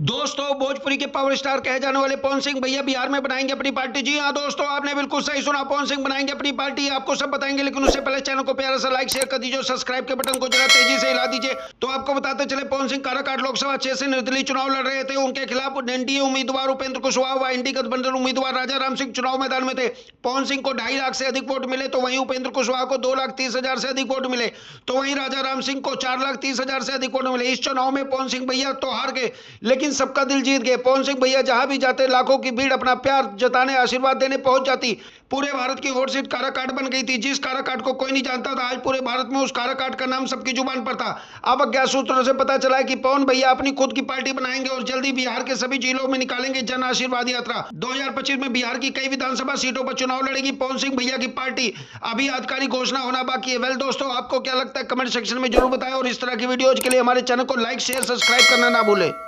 दोस्तों भोजपुरी के power star कहे जाने वाले पवन सिंह भैया बिहार में बनाएंगे अपनी पार्टी। जी हाँ दोस्तों, आपने बिल्कुल सही सुना, पवन सिंह बनाएंगे अपनी पार्टी। आपको सब बताएंगे, लेकिन उससे पहले चैनल को प्यारा सा लाइक शेयर कर दीजिए, सब्सक्राइब के बटन को जरा तेजी से हिला दीजिए। तो आपको बताते चले, पवन सिंह काराकाट लोकसभा क्षेत्र से निर्दलीय चुनाव लड़ रहे थे। उनके खिलाफ एनडीए उम्मीदवार उपेंद्र कुशवाहा व एनडी गठबंधन उम्मीदवार राजा राम सिंह चुनाव मैदान में थे। पवन सिंह को 2.5 लाख से अधिक वोट मिले, तो वहीं उपेंद्र कुशवाहा को 2,30,000 से अधिक वोट मिले, तो वहीं राजा राम सिंह को 4,30,000 से अधिक वोट मिले। इस चुनाव में पवन सिंह भैया तो हार गए, लेकिन सबका दिल जीत गए। पवन सिंह भैया जहां भी जाते, लाखों की भीड़ अपना प्यार जताने, आशीर्वाद देने पहुंच जाती। पूरे भारत की हॉट सीट काराकाट बन गई थी। जिस काराकाट को कोई नहीं जानता था, आज पूरे भारत में उस काराकाट का नाम सबकी जुबान पर था। अब अज्ञात सूत्रों से पता चला है कि पवन भैया अपनी खुद की पार्टी बनाएंगे और जल्दी बिहार के सभी जिलों में निकालेंगे जन आशीर्वाद यात्रा। 2025 में बिहार की कई विधानसभा सीटों पर चुनाव लड़ेगी पवन सिंह भैया की पार्टी। अभी आधिकारिक घोषणा होना बाकी है। वेल दोस्तों, आपको क्या लगता है कमेंट सेक्शन में जरूर बताएं, और इस तरह की वीडियोज के लिए हमारे चैनल को लाइक शेयर सब्सक्राइब करना ना भूलें।